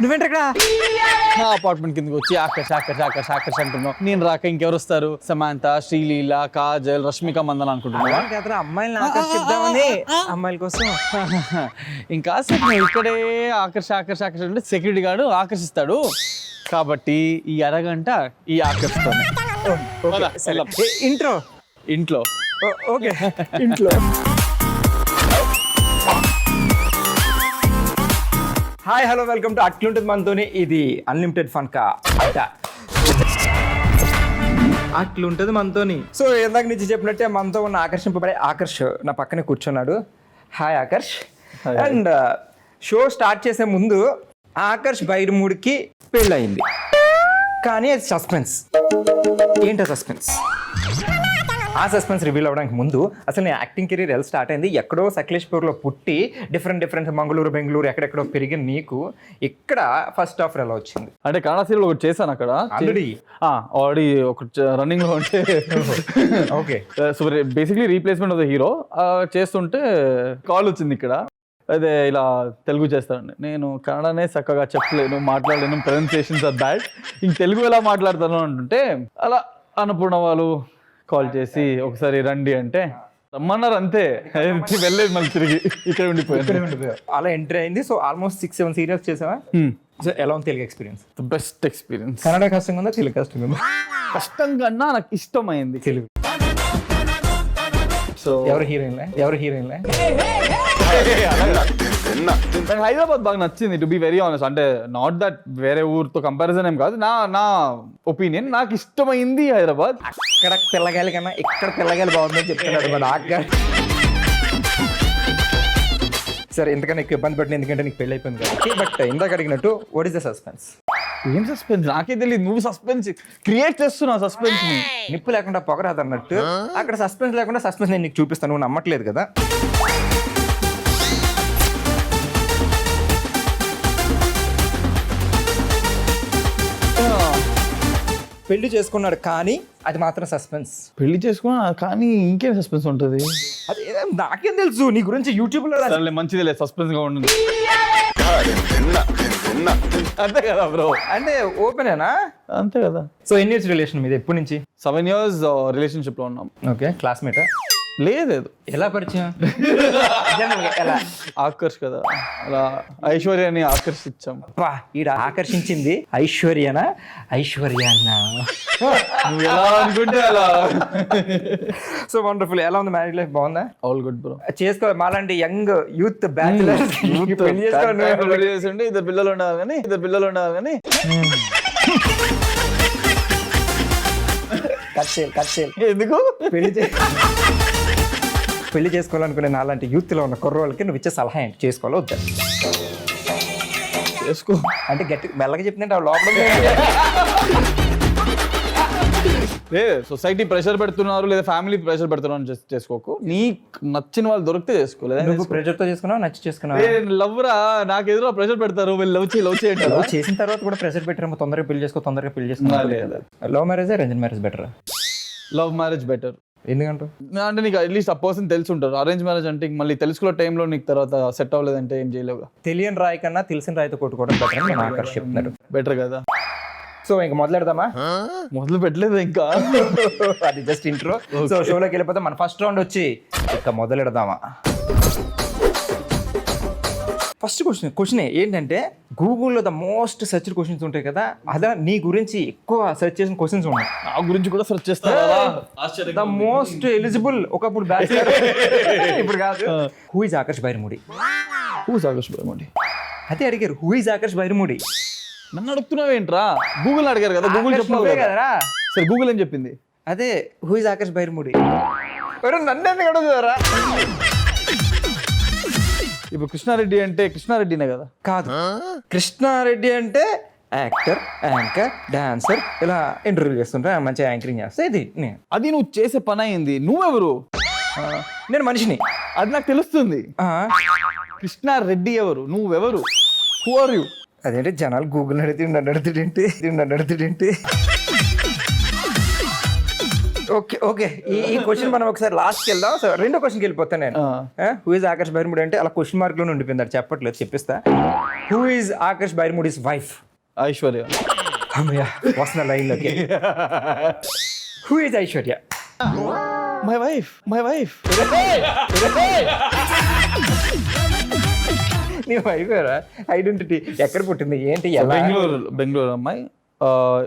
నువ్వేంటి ఇక్కడ నా అపార్ట్మెంట్ కిందకి వచ్చి ఆకర్ష అంటున్నావు. నేను రాక ఇంకెవరు వస్తారు? సమాంత, శ్రీలీల, కాజల్, రష్మిక మందన అనుకుంటున్నావా? అమ్మాయిని ఆకర్షిద్దామని అమ్మాయిల కోసం ఇంకా నువ్వు ఇక్కడే ఆకర్ష అంటే సెక్యూరిటీ గార్డు ఆకర్షిస్తాడు. కాబట్టి ఈ అరగంట ఈ ఆకర్షిస్తాను. ఇంట్లో ఓకే ఇంట్లో. హాయ్ హలో వెల్కమ్ టు అట్లుంటుంది మనతోని. ఇది అన్లిమిటెడ్ ఫన్ కా అట్లుంటుంది మనతోని. సో ఇందాక నుంచి చెప్పినట్టే మనతో ఉన్న ఆకర్షింపబడే ఆకర్ష్ నా పక్కనే కూర్చున్నాడు. Hi Akarsh. And show start చేసే ముందు ఆకర్ష్ బైర్మూడికి పెళ్ళయింది, కానీ అది సస్పెన్స్. ఏంటో సస్పెన్స్? ఆ సస్పెన్స్ రివీల్ అవ్వడానికి ముందు అసలు నేను యాక్టింగ్ కెరీర్ ఎలా స్టార్ట్ అయింది, ఎక్కడో సకలేష్పూర్లో పుట్టి డిఫరెంట్ మంగళూరు బెంగళూరు ఎక్కడెక్కడో పెరిగిన నీకు ఇక్కడ ఫస్ట్ ఆఫర్ ఎలా వచ్చింది? అంటే కన్నడ సీరియల్ ఒకటి చేశాను అక్కడ ఆల్రెడీ ఒక రన్నింగ్ లో ఉంటే. Okay. So basically replacement of the hero చేస్తుంటే కాల్ వచ్చింది ఇక్కడ. అదే ఇలా తెలుగు చేస్తానండి. నేను కన్నడనే చక్కగా చెప్పలేను, మాట్లాడలేను, ప్రొనౌన్సియేషన్స్ ఆర్ బ్యాడ్, ఇంక తెలుగు ఎలా మాట్లాడతాను అంటుంటే అలా అన్నపూర్ణ వాళ్ళు కాల్ చేసి ఒకసారి రండి అంటే రమ్మన్నారు. అంతే, వెళ్ళలేదు, మళ్ళీ తిరిగి ఇక్కడ ఉండిపోయాను. అలా ఎంట్రీ అయింది. సో ఆల్మోస్ట్ 6-7 సీరియల్స్ చేసావా? సో ఎలా ఉంది Telugu experience? The best experience. Kannada కష్టంగా ఉందా, తెలుగు కష్టంగా ఉందా? కష్టం కన్నా నాకు ఇష్టమైంది తెలుగు. సో ఎవరు హీరోయిన్లే? నాకు హైదరాబాద్ బాగా నచ్చింది, టు బి వెరీ ఆనెస్ట్. అంటే నాట్ దట్ వేరే ఊరితో కంపారిజన్ ఏం కాదు, నా ఒపీనియన్. నాకు ఇష్టమైంది హైదరాబాద్. అక్కడ పిల్లగాలి కన్నా ఇక్కడ పిల్లగాలి బాగుందని చెప్తున్నాడు మా డాక్టర్. సరే, ఎందుకన్నా ఎక్కువ ఇబ్బంది పడిన, ఎందుకంటే నీకు పెళ్ళి అయిపోయింది కాబట్టి. బట్ ఇందాక అడిగినట్టు వాట్ ఈస్ ద సస్పెన్స్? ఏం సస్పెన్స్? నాకే తెలియదు. నువ్వు సస్పెన్స్ క్రియేట్ చేస్తున్నావు. సస్పెన్స్ నిప్పు లేకుండా పొగరాదు అన్నట్టు అక్కడ సస్పెన్స్ లేకుండా సస్పెన్స్ నేను నీకు చూపిస్తాను. నువ్వు నమ్మట్లేదు కదా. పెళ్లి చేసుకున్నాడు కానీ అది మాత్రం సస్పెన్స్. పెళ్లి చేసుకున్నా కానీ ఇంకేం సస్పెన్స్ ఉంటుంది? అది నాకేం తెలుసు నీ గురించి యూట్యూబ్ లో. మంచిది లేదు, సస్పెన్స్ గా ఉంటుంది. అంతే కదా బ్రో? అంటే ఓపెనేనా? అంతే కదా. సో ఎన్ని ఇయర్స్ రిలేషన్ మీద? ఎప్పటి నుంచి? 7 years రిలేషన్షిప్ లో ఉన్నాం. ఓకే. క్లాస్మేటా? లేదు. ఎలా పరిచయం? ఎలా? ఆకర్ష్ కదా, అలా ఐశ్వర్యాన్ని ఆకర్షించాం. ఈడ ఆకర్షించింది ఐశ్వర్యనా? ఐశ్వర్యాన్నా? నువ్వు ఎలా అనుకుంటే అలా. So wonderful. ఎలా ఉంది మ్యారేజ్ లైఫ్? బాగుందా? All good bro. చేసుకో. మాలాంటి యంగ్ యూత్ బ్యాచిలర్స్ పెళ్లి చేస్తుంటే ఇద్దరు పిల్లలు ఉండాలి కానీ ఎందుకు పెళ్లి చేసుకోవాలనుకునే నాలాంటి యూత్ లో ఉన్న కుర్రోళ్ళకి నువ్వు ఇచ్చే సలహా ఏంటి? చేసుకోవాలో వద్దా? చేసుకో అంటే గట్టి మెల్లగా చెప్తుంటే లోపల సొసైటీ ప్రెషర్ పెడుతున్నారు లేదా ఫ్యామిలీ ప్రెషర్ పెడుతున్నారు చేసుకోకు. నీకు నచ్చిన వాళ్ళు దొరికితే చేసుకోలేదు. నువ్వు ప్రెషర్ తో చేసుకున్నావు, నచ్చి చేసుకున్నావు. లవ్ రా, నాకు ఎదురు ప్రెషర్ పెడతారు, లవ్ చేయండి. లవ్ చేసిన తర్వాత కూడా ప్రెషర్ పెట్టారు, తొందరగా పెళ్లి చేసుకోవాలి. Love marriage arrange marriage better? Love marriage better. ఎందుకంటే అంటే నీకు అట్లీస్ట్ ఆ పర్సన్ తెలిసి ఉంటారు. అరేంజ్ మ్యారేజ్ అంటే మళ్ళీ తెలుసుకున్న టైంలో నీకు తర్వాత సెట్ అవ్వలేదంటే ఏం చేయలేవు. తెలియని రాయి కన్నా తెలిసిన రాయితో కొట్టుకోవడం బెటర్ అని నేను ఆకర్ష్ చెప్తున్నాడు. బెటర్ కదా. సో ఇంక మొదలెడదామా? మొదలు పెట్టలేదు ఇంకా, అది జస్ట్ ఇంట్రో. సో షోలోకి వెళ్ళిపోతే మన ఫస్ట్ రౌండ్ వచ్చి ఇక మొదలెడదామా? ఫస్ట్ క్వశ్చన్ ఏంటంటే, గూగుల్లో ద మోస్ట్ సెర్చ్ క్వశ్చన్స్ ఉంటాయి కదా, అదా నీ గురించి ఎక్కువ సెర్చ్ చేసిన క్వశ్చన్స్ ఉన్నాయి. నా గురించి కూడా సెర్చ్ చేస్తా. ద మోస్ట్ ఎలిజిబుల్ ఒకప్పుడు బ్యాచిలర్, ఇప్పుడు కాదు. Who is Akarsh Byramudi? అదే అడిగారు, హూ ఇస్ ఆకర్ష్ బైర్మూడి? నన్ను అడుగుతున్నావు ఏంట్రా? గూగుల్ అడిగారు కదా, గూగుల్ చెప్పినావు కదరా. సరే, గూగుల్ ఏం చెప్పింది? అదే హూ ఇస్ ఆకర్ష్ బైర్మూడి. నన్ను ఎందుకు అడుగుతారా? ఇప్పుడు కృష్ణారెడ్డి అంటే కృష్ణారెడ్డినే కదా? కాదు, కృష్ణారెడ్డి అంటే యాక్టర్, యాంకర్, డాన్సర్, ఇలా ఇంటర్వ్యూ చేస్తుంటా, మంచిగా యాంకరింగ్ చేస్తా. ఇది అది నువ్వు చేసే పని అయింది. నువ్వెవరు? నేను మనిషిని, అది నాకు తెలుస్తుంది. కృష్ణారెడ్డి ఎవరు? నువ్వెవరు? Who are you? అదేంటి జనాలు గూగుల్ నన్ను అడుగుతుండేంటి? ఓకే ఓకే ఈ క్వశ్చన్ మనం ఒకసారి లాస్ట్కి వెళ్దాం. సో రెండో క్వశ్చన్కి వెళ్ళిపోతాను నేను. హూ ఇస్ ఆకర్ష్ బైర్ముడి అంటే అలా క్వశ్చన్ మార్క్ లోనే ఉండిపోయింది, అది చెప్పట్లేదు, చెప్పిస్తా. Who is Akarsh Byramudi's wife? Aishwarya. అమ్మయ్య వస్తున్న లైన్లోకి. Who is Aishwarya? My wife. నీ వైఫ్ ఐడెంటిటీ ఎక్కడ పుట్టింది ఏంటి? బెంగళూరు అమ్మాయి,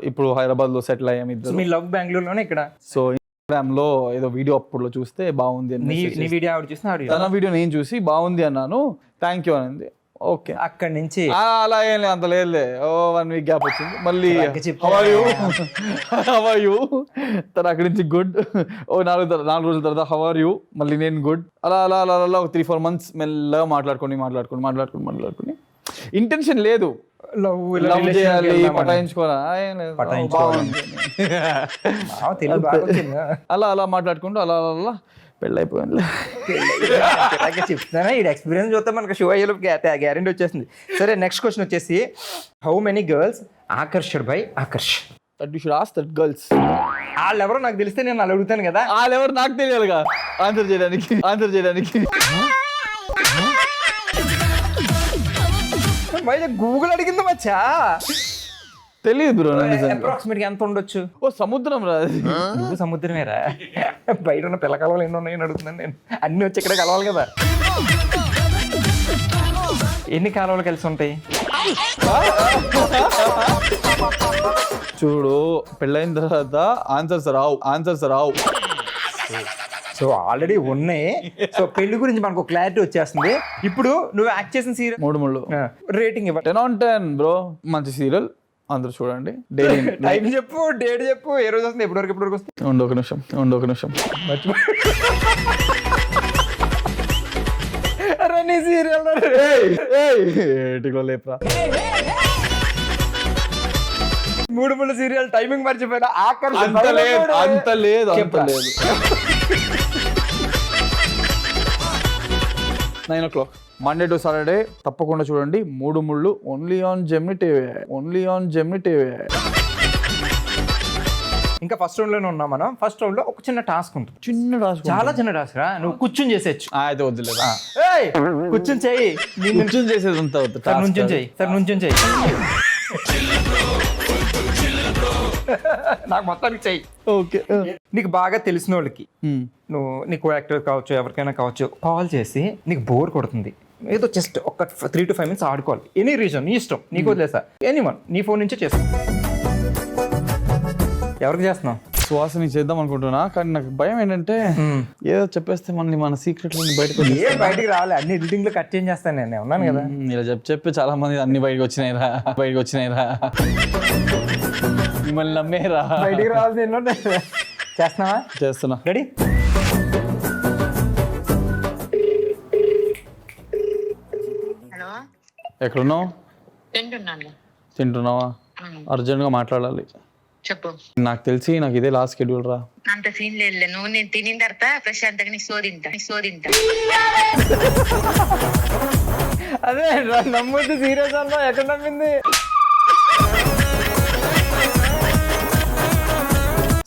ఇప్పుడు హైదరాబాద్ లో సెటిల్ అయ్యాం ఇద్దరు. మీ లవ్ బెంగళూరులోనే ఇక్కడ? సో ఇన్స్టాగ్రామ్ లో ఏదో వీడియో అప్పుడులో చూస్తే బాగుంది అని నీ వీడియో ఆవిడ చూసిన తన వీడియో నేను చూసి బాగుంది అన్నాను, థ్యాంక్ యూ అనింది. ఓకే, అక్కడి నుంచి అలా ఏం లేదు, అంత లేదులే. 1 week గ్యాప్ వచ్చింది, మళ్ళీ చెప్పు. హౌ ఆర్ యూ తను అక్కడి నుంచి గుడ్. ఓ 4 రోజుల తర్వాత హౌ ఆర్ యూ, మళ్ళీ నేను గుడ్. అలా అలా అలా అలా ఒక 3-4 months మెల్లగా మాట్లాడుకుని ఇంటెన్షన్ లేదు లవ్ చేయాలి అలా అలా మాట్లాడుకుంటూ అలా అలా పెళ్ళైపోయింది. చెప్తానా ఈ ఎక్స్పీరియన్స్ చూస్తే మనకు షో అయ్యే గ్యారెంటీ వచ్చేసింది. సరే నెక్స్ట్ క్వశ్చన్ వచ్చేసి, హౌ మెనీ గర్ల్స్ ఆకర్షడ్ by Akarsh? You should ask that girls. వాళ్ళెవరో నాకు తెలిస్తే నేను అలా అడుగుతాను కదా. వాళ్ళెవరు నాకు తెలియాలిగా ఆన్సర్ చేయడానికి. గూగుల్ అడిగింది మచ్చా, తెలియదు బ్రో. అప్రాక్సిమేట్ ఎంత ఉండొచ్చు? ఓ సముద్రం రా, నువ్వు సముద్రమేరా. బయట ఉన్న పిల్ల కలవలు ఎన్ని ఉన్నాయని అడుగుతున్నాను నేను. అన్ని వచ్చి ఇక్కడ కలవాలి కదా. ఎన్ని కాలువలు కలిసి ఉంటాయి? చూడు, పెళ్ళైన తర్వాత ఆన్సర్స్ రావు. సో ఆల్రెడీ ఉన్నాయి. సో పెళ్లి గురించి మనకు క్లారిటీ వచ్చేస్తుంది. ఇప్పుడు నువ్వు యాక్ట్ చేసిన సీరియల్ 3 రేటింగ్ ఇవ్వ. 10 on 10 బ్రో. మంచి సీరియల్, అందరూ చూడండి. టైం చెప్పు, డేట్ చెప్పు, ఏ రోజు వస్తుంది, ఎప్పటివరకు వస్తుంది? ఉండు ఒక నిమిషం. అరే నీ సీరియల్ లేపరా. 3 సీరియల్ టైమింగ్ మర్చిపోయినా. అంత లేదు. 9 o'clock మండే టు సాటర్డే తప్పకుండా చూడండి. 3 ఓన్లీ ఆన్ జెమిని టీవీ. ఇంకా ఫస్ట్ రౌండ్ లోనే ఉన్నాం మనం. ఫస్ట్ రౌండ్ లో ఒక చిన్న టాస్క్ ఉంటుంది. చాలా చిన్న టాస్క్ రా. నువ్వు కూర్చుని చేసేచ్చు. అయితే వద్దులేదు, కూర్చుని చెయ్యి. కూర్చుని చేసేది అంత వద్దు. నుంచుని చెయ్యి. నాకు మొత్తానికి చెయ్యి. ఓకే. నీకు బాగా తెలిసిన వాళ్ళకి, నువ్వు నీకు యాక్టర్ కావచ్చు, ఎవరికైనా కావచ్చు, కాల్ చేసి నీకు బోర్ కొడుతుంది, ఏదో జస్ట్ ఒక 3 to 5 minutes ఆడుకోవాలి. ఎనీ రీజన్, నీ ఇష్టం, నీకు వదిలేసా. ఎనీవన్, నీ ఫోన్ నుంచే చేస్తా. ఎవరికి చేస్తున్నావు? సువాసని చేద్దాం అనుకుంటున్నా, కానీ నాకు భయం ఏంటంటే ఏదో చెప్పేస్తే మన సీక్రెట్ బయటికి రావాలి. అన్ని ఎడిటింగ్ లో కట్ చేంజ్ చేస్తాను, నేను ఉన్నాను కదా. ఇలా చెప్పి చాలా మంది అన్ని బయటకు వచ్చినాయిరా. మిమ్మల్ని నమ్మేరా. బయటికి రావాలి. నేను చేస్తున్నా. రెడీ? హలో, ఎక్కడున్నావు? తింటున్నావా? అర్జెంట్గా మాట్లాడాలి. చెప్పు. నాకు తెలిసి నాకు ఇదే లాస్ట్ షెడ్యూల్ రా. అంత సీన్ లేదు. నువ్వు నేను తినిన తర్వాత ప్రశాంతంగా నీ తింటా. అదే నమ్ముద్ది. సీరియస్ అన్నా, ఎక్కడ నమ్మింది?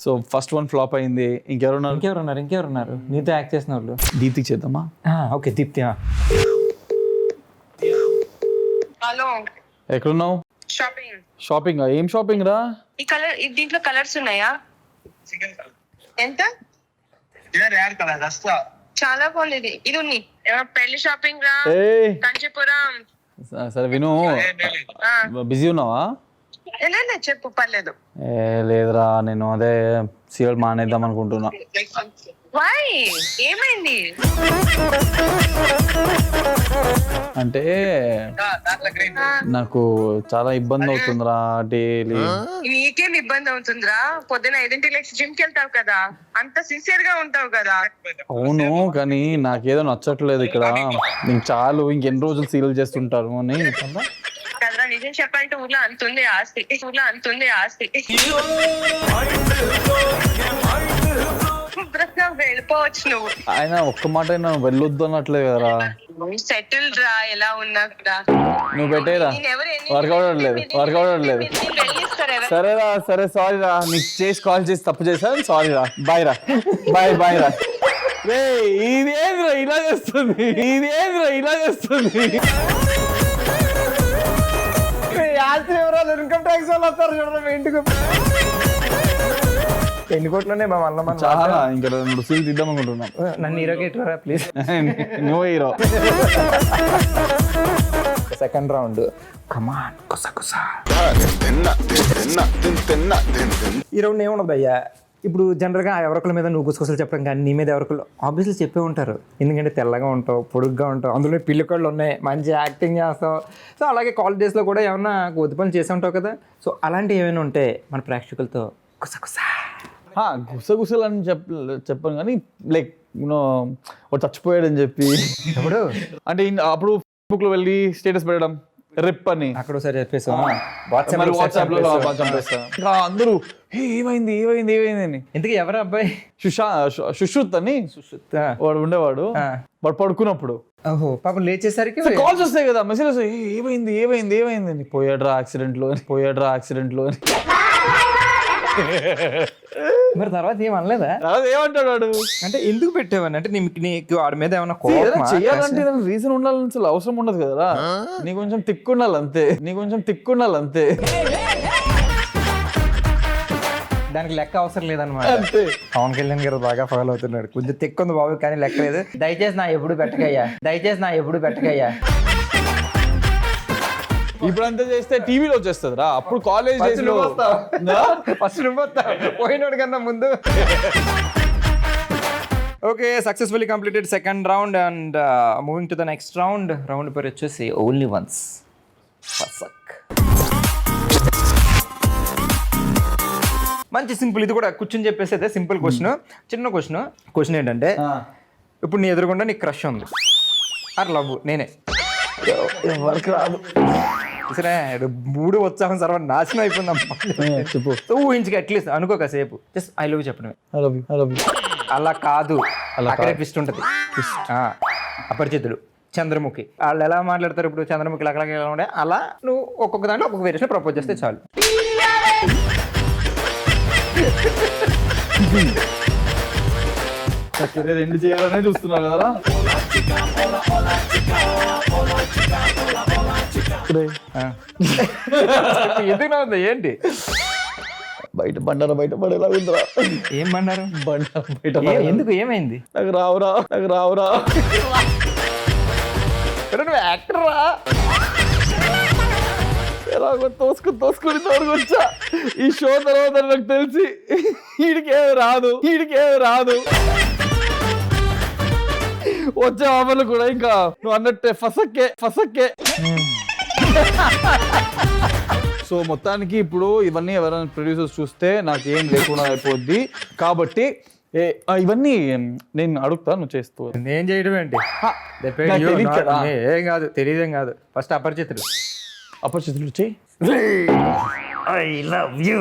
సో ఫస్ట్ 1 ఫ్లాప్ అయింది. ఇంకెవరున్నారు నీతో యాక్ట్ చేసిన వాళ్ళు? దీప్తికి చేద్దామా? ఓకే, దీప్తి. హలో, ఎక్కడున్నావు? షాపింగ్. ఏం షాపింగ్ రా? ఈ కలర్, దీంట్లో కలర్స్ ఉన్నాయా? ఎంత? చాలా బాగుంది. ఇది ఉంది. పెళ్లి షాపింగ్ రా, కంచిపురం. సరే విను, బిజీ ఉన్నావా? చెప్పు, పర్లేదు. లేదురా, నేను అదే సీరియల్ మానేద్దాం అనుకుంటున్నా. ఏమైంది? అంటే నాకు చాలా ఇబ్బంది అవుతుందిరా డైలీ. నీకేం ఇబ్బంది అవుతుందిరా? పొద్దున 5 లేచి జిమ్ కి వెళ్తావు కదా, అంత సిన్సియర్ గా ఉంటావు కదా. అవును, కానీ నాకేదో నచ్చట్లేదు ఇక్కడ. నేను చాలు, ఇంకెన్ని రోజులు సీరియల్ చేస్తుంటారు అని కదరా. నిజం చెప్పాలంటే ఊర్లో అంతుంది ఆస్తి. వెళ్ళిపోవచ్చు నువ్వు. ఆయన ఒక్క మాట వెళ్ళొద్దు అన్నట్లేదు కదరా. సెటిల్ రా, ఎలా ఉన్నా కూడా. నువ్వు పెట్టేరా నేనెవరు ఎన్ని వర్కౌట్ అవ్వట్లేదు వర్కౌట్ అవ్వట్లేదు నేను వెళ్ళిస్తారు ఎవరు సరేరా సరే సారీ రా నీకు చేసి కాల్ చేసి తప్పు చేశాను సారీ రా బాయ్ రా బాయ్ రా రే ఇదేంద్రా ఇలా చేస్తుంది ఇలా చేస్తుంది ఇన్కమ్ ట్యాక్స్ వాళ్ళు వస్తారు చూడండి ఇంటికి. ఎన్ని కోట్లునే మా వల్ల మనం చాలా ఇంకా 2 సీలు తీద్దాం అనుకుంటున్నాం. నన్ను హీరోకి ఎట్టురా ప్లీజ్. నువ్వు హీరో. సెకండ్ రౌండ్ కమాన్ కుసకుసా. ఈ రౌండ్ ఏముండదు భయ్యా. ఇప్పుడు జనరల్గా ఎవరికల మీద నువ్వు గుసగుసలు చెప్పడం కానీ నీ మీద ఎవరికలు ఆబ్వియస్లీ చెప్పే ఉంటారు. ఎందుకంటే తెల్లగా ఉంటావు, పొడుగ్గా ఉంటావు, అందులో పిల్లి కళ్ళు ఉన్నాయి, మంచి యాక్టింగ్ చేస్తావు. సో అలాగే కాలేజ్ డేస్లో కూడా ఏమన్నా కొద్ది పనులు చేసి ఉంటావు కదా. సో అలాంటివి ఏమైనా ఉంటే మన ప్రేక్షకులతో గుసగుసా. గుసగుసలు అని చెప్పాను కానీ లైక్ వాడు చచ్చిపోయాడని చెప్పి ఎప్పుడు అంటే అప్పుడు ఫేస్బుక్ లో వెళ్ళి స్టేటస్ పెట్టడం రిప్ అని అక్కడ ఒకసారి చెప్పేసి వాట్సాప్ లో చంపేస్తా. ఇంకా అందరూ ఏమైంది అని. ఇంతకీ ఎవరు అబ్బాయి? సుశ్రుత్ అని వాడు ఉండేవాడు. వాడు పడుకున్నప్పుడు ఓహో పాపం లేచేసరికి కాల్స్ వస్తాయి కదా, మెసేజ్ వస్తాయి, ఏమైంది అని. పోయాడ్రా యాక్సిడెంట్ లో అని. మరి తర్వాత ఏమనలేదా? ఏమంటాడు వాడు? అంటే ఎందుకు పెట్టేవాని అంటే నీకు వాడి మీద ఏమన్నా కోపమా? చేయాలంటే రీజన్ ఉండాలని అసలు అవసరం ఉండదు కదా. నీ కొంచెం తిక్కుండాలి అంతే. దానికి లెక్క అవసరం లేదన్నమాట. పవన్ కళ్యాణ్ గారు బాగా ఫాలో అవుతున్నాడు. కొంచెం తిక్కుంది బాబు కానీ లెక్క లేదు. దయచేసి నా ఎప్పుడు పెట్టకయ్యా. ఇప్పుడు అంతా చేస్తే టీవీలో వచ్చేస్తుంది రా. అప్పుడు కాలేజ్ డేస్ లో ఫస్ట్ పోయినోడు కన్నా ముందు. Okay, successfully completed second round and moving to the next round. Round పేరు వచ్చేసి ఓన్లీ వన్స్. మంచి సింపుల్. ఇది కూడా కూర్చొని చెప్పేసి అయితే సింపుల్ క్వశ్చన్, చిన్న క్వశ్చన్ ఏంటంటే ఇప్పుడు నీ ఎదురుగుండా నీకు క్రష్ ఉంది అట్లా లవ్ నేనే ఎవరికి రాదు సరే 3 ఉత్సాహం సర్వ నాశనం అయిపోయిందమ్మా. చెప్పు. ఊహించుకు అట్లీస్ట్ అనుకో కాసేపు జస్ట్ ఐ లవ్ చెప్పడమే. అలా కాదు, అక్కడే ట్విస్ట్ ఉంటుంది. అపరిచితుడు చంద్రముఖి వాళ్ళు ఎలా మాట్లాడతారు ఇప్పుడు? చంద్రముఖి లకలకి ఎలా ఉండే అలా నువ్వు ఒక్కొక్క దాంట్లో ఒక్కొక్క వేరియేషన్ ప్రపోజ్ చేస్తే చాలు. రెండు చేయాలనే చూస్తున్నారు కదా. ఎందుకు ఉంది ఏంటి? బయట పడేలా ఉందిరా. ఏం బండారు? బయట ఎందుకు ఏమైంది? నాకు రావురా. నువ్వు యాక్టర్ రా. ఎలాగో తోసుకుని తోడుకొచ్చా. ఈ షో తర్వాత నాకు తెలిసి వీడికేమి రాదు. వచ్చే ఆఫర్లు కూడా ఇంకా నువ్వు అన్నట్టే ఫసక్కే. సో మొత్తానికి ఇప్పుడు ఇవన్నీ ఎవరైనా ప్రొడ్యూసర్స్ చూస్తే నాకు ఏం లేకుండా అయిపోద్ది. కాబట్టి ఇవన్నీ నేను అడుగుతా, నువ్వు చేస్తూ. నేను చేయడం ఏంటి? ఏం కాదు, తెలియదేం కాదు. ఫస్ట్ అపరిచితుడు చెయ్యి. I love you,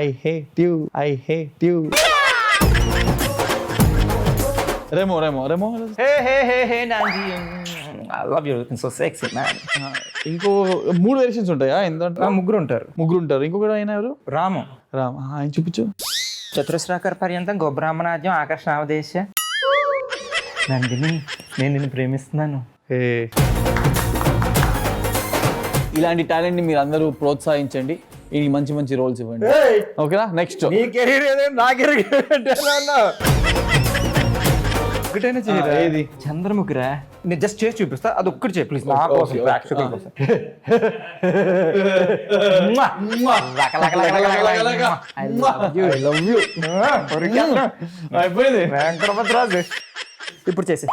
I hate you. Remo hey నాంజీ I love you, looking so sexy man. ఇంకో 3 వేరియేషన్స్ ఉంటాయా? ఎందుకంటే ముగ్గురు ఉంటారు. ఇంకొకటి ఆయన ఎవరు? రామ్ ఆయన చూపించు. చతురస్రాకర పర్యంతం గోబ్రాహ్మణాద్యం ఆకర్షణావదేశ. నందిని నేను నిన్ను ప్రేమిస్తున్నాను. ఇలాంటి టాలెంట్ ని మీరు అందరూ ప్రోత్సహించండి. ఈ మంచి రోల్స్ ఇవ్వండి. ఓకేనా? నెక్స్ట్ నీ కెరీర్ ఏదో నా కెరీర్ ఒకటైనా చేయరా? ఏది? చంద్రముఖిరా. నేను జస్ట్ చేసి చూపిస్తా, అది ఒక్కటి చేయి ప్లీజ్. నా కోసం ప్రేక్షకుల కోసం. వెంకటపతిరాజు ఇప్పుడు చేసి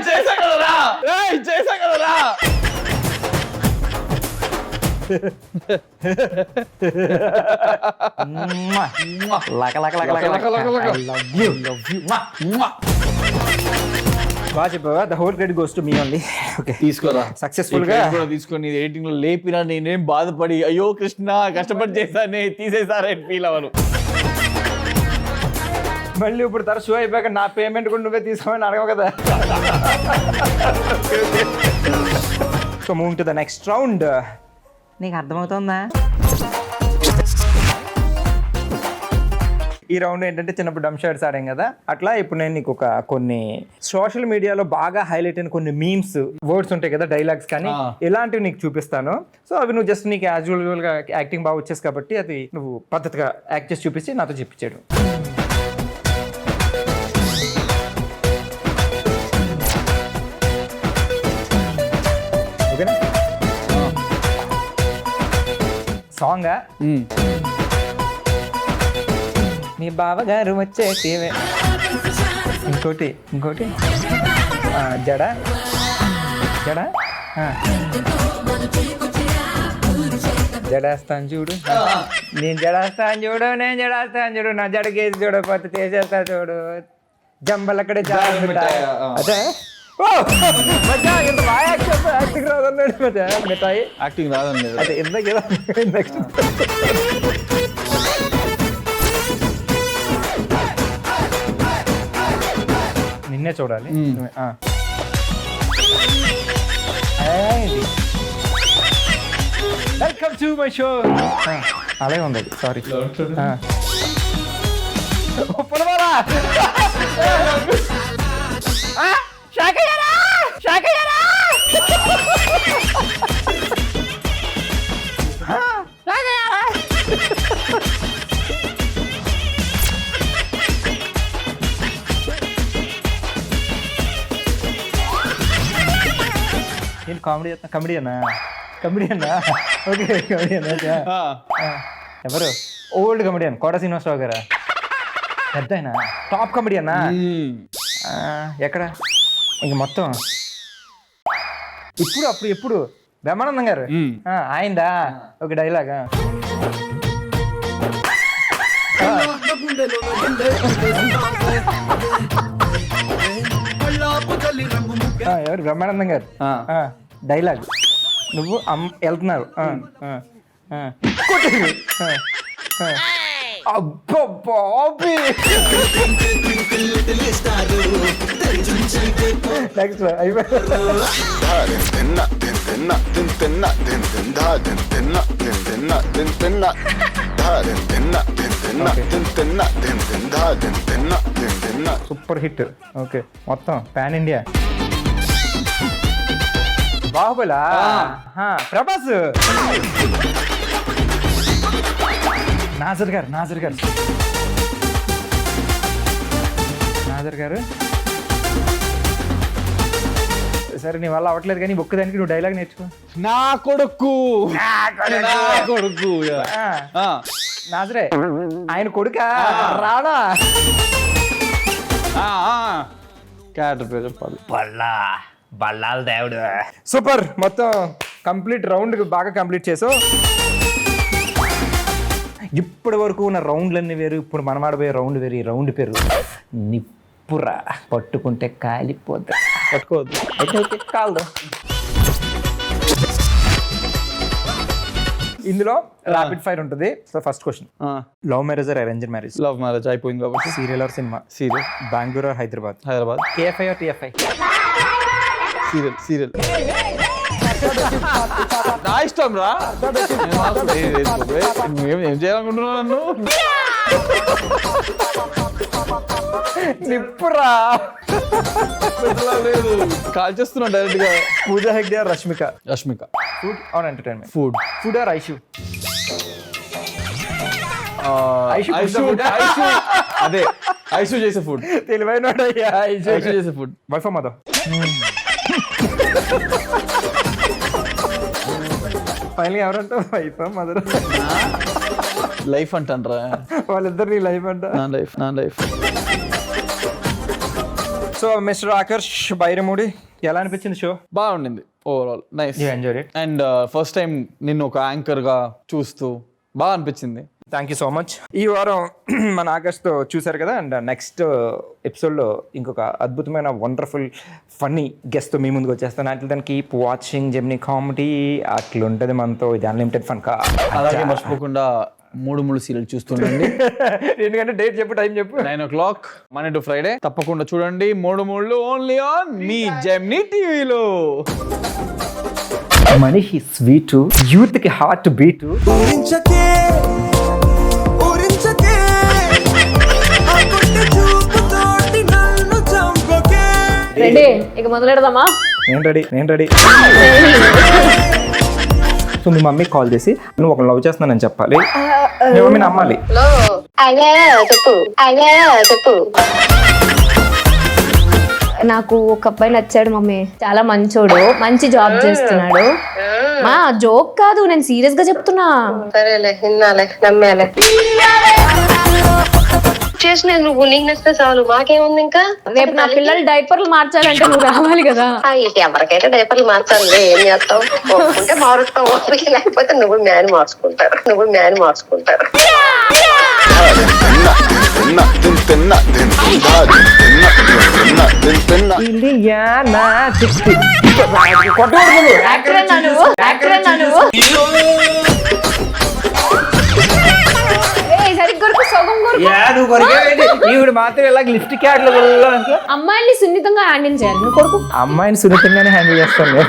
చేసా కదరా. బాగా చెప్పావా? The whole credit goes to me only. Okay, తీసుకోరా. సక్సెస్ఫుల్ గా తీసుకొని ఎడిటింగ్ లో లేపినా నేనేం బాధపడి అయ్యో కృష్ణ కష్టపడి చేశానే తీసేసారని ఫీల్ అవ్వను. మళ్ళీ ఇప్పుడు షో అయిపోయాక నా పేమెంట్ కూడా నువ్వే తీసుకోమని అడగవు కదా. So move to the next round. నీకు అర్థమవుతుందా? ఈ రౌండ్ ఏంటంటే చిన్నప్పుడు డమ్ షాట్స్ ఆడాం కదా, అట్లా ఇప్పుడు నేను నీకు కొన్ని సోషల్ మీడియాలో బాగా హైలైట్ అయిన కొన్ని మీమ్స్ వర్డ్స్ ఉంటాయి కదా, డైలాగ్స్ కానీ ఇలాంటివి నీకు చూపిస్తాను. సో అవి నువ్వు జస్ట్ నీకు యాజ్ యూజువల్గా యాక్టింగ్ బాగా వచ్చేసి కాబట్టి అది నువ్వు పద్ధతిగా యాక్ట్ చేసి చూపించి నాతో చెప్పించాడు. ఓకేనా? సాంగా మీ బావగారు వచ్చేటివే. ఇంకోటి జడ జడేస్తాను చూడు, నేను జడేస్తాను చూడు, నా జడకేసి చూడకపోతే చేసేస్తా చూడు, జంబలక్కడే అదే. ఇంత బాగా యాక్టింగ్ రాదన్నాడు మిఠాయి. యాక్టింగ్ రాదండి. అదే ఇందాక నెక్స్ట్ నిన్నే చూడాలి. Welcome to my show. అలాగే ఉంది, సారీ. నేను కమెడియనా ఓకే, కమెడియనా. ఎవరు? ఓల్డ్ కమెడియన్ కోట శ్రీనివాసరావు గారా? పెద్ద ఆయన టాప్ కమెడియనా? ఎక్కడ ఇంక మొత్తం ఎప్పుడు బ్రహ్మానందం గారు ఆయనదా? ఒక డైలాగా ఎవరు? బ్రహ్మానందం గారు డైలాగ్. నువ్వు వెళ్తున్నారు అబ్బో Bobby. Next super hit. Okay, మొత్తం పాన్ ఇండియా. బాహుబలా? ప్రభాస్. నాజర్ గారు సరే, నీ వల్ల అవ్వట్లేదు కానీ ఒక్కదానికి నువ్వు డైలాగ్ నేర్చుకో. నా కొడుకు నాజరే ఆయన కొడుక రాడా? క్యారెక్టర్ పేరు చెప్పాలి. బల్లాల దేవుడు. సూపర్, మొత్తం కంప్లీట్ రౌండ్ బాగా కంప్లీట్ చేసావు. ఇప్పటి వరకు ఉన్న రౌండ్లన్నీ వేరు, ఇప్పుడు మనం ఆడబోయే రౌండ్ వేరు. ఈ రౌండ్ పేరు నిప్పురా. పట్టుకుంటే కాలిపోద్దా? పట్టుకోవద్దు అయితే కాదు. ఇందులో ర్యాపిడ్ ఫైర్ ఉంటుంది. So first question, love marriage or arranged marriage? Love marriage అయిపోయింది కాబట్టి. Serial or cinema? Serial. Bengaluru or Hyderabad? Hyderabad. KFI or TFI? Serial. నా ఇష్టం రా. ఏం చేయాలనుకుంటున్నావు నన్ను? నిప్పురా. లేదు, కాల్ చేస్తున్నా డైరెక్ట్ గా. Pooja Hegde or Rashmika? Food or entertainment? Food or Aishu? అదే ఐషు చేసే ఫుడ్. తెలివైన ఐషు చేసే ఫుడ్. Wife mother? ఫైనల్ ఎవరంటే వైఫ్ మదర్? లైఫ్ అంటారా వాళ్ళిద్దరు? నీ లైఫ్ అంట? నా life. So mister Akarsh Byramudi, ఎలా అనిపించింది షో? బాగుండింది overall. Nice. You enjoyed it? And first time నిన్ను ఒక యాంకర్ గా చూస్తూ బాగా అనిపించింది. Thank you so much. ఈ వారం మన ఆగస్ట్తో చూసారు కదా, అండ్ నెక్స్ట్ ఎపిసోడ్లో ఇంకొక అద్భుతమైన వండర్ఫుల్ ఫన్నీ గెస్ట్తో మీ ముందుకు వచ్చేస్తాను. అంటే దానికి కీప్ వాచింగ్ జెమినీ కామెడీ. అట్లుంటుంది మనతో, ఇది అన్లిమిటెడ్ ఫన్ కా. అలాగే మర్చిపోకుండా 3 సీరియల్ చూస్తుండండి. ఎందుకంటే డేట్ చెప్పు, టైం చెప్పు. 9 o'clock Monday to Friday. తప్పకుండా చూడండి. 3 ఓన్లీ ఆన్ మీ జెమినీ టీవీలో. మనిషి స్వీటు, యూత్ కి హార్ట్ బీటు. రెడీ, ఇక మొదలెడదామా? నేను రెడీ. సో మీ మమ్మీకి కాల్ చేసి నువ్వు ఒక లవ్ చేస్తున్నానని చెప్పాలి, మీ మమ్మీ నమ్మాలి. చెప్పు. నాకు ఒక అబ్బాయి నచ్చాడు మమ్మీ, చాలా మంచోడు, మంచి జాబ్ చేస్తున్నాడు. మా జోక్ కాదు, నేను సీరియస్ గా చెప్తున్నా. సరేలే, విన్నాలే, నమ్మేలే. చేసిన నువ్వు నీకు నచ్చితే చాలు, మాకేముంది ఇంకా. రేపు నా పిల్లలు డైపర్లు మార్చాలంటే నువ్వు రావాలి కదా. ఎవరికైతే డైపర్లు మార్చాలి, ఏం చేస్తావు? ఒప్పుకుంటే మారుస్తావు, లేకపోతే నువ్వు మ్యాన్ మార్చుకుంటారు. యాక్టర్ అన్నా నువ్వు. సరిగ్గా సగం ఈవిడ మాత్రం ఇలా లిప్స్టిక్ యాడ్లు అమ్మాయిల్ని సున్నితంగా హ్యాండిల్ చేయాలి. నువ్వు కొడుకు అమ్మాయిని సున్నితంగానే హ్యాండిల్ చేస్తాను.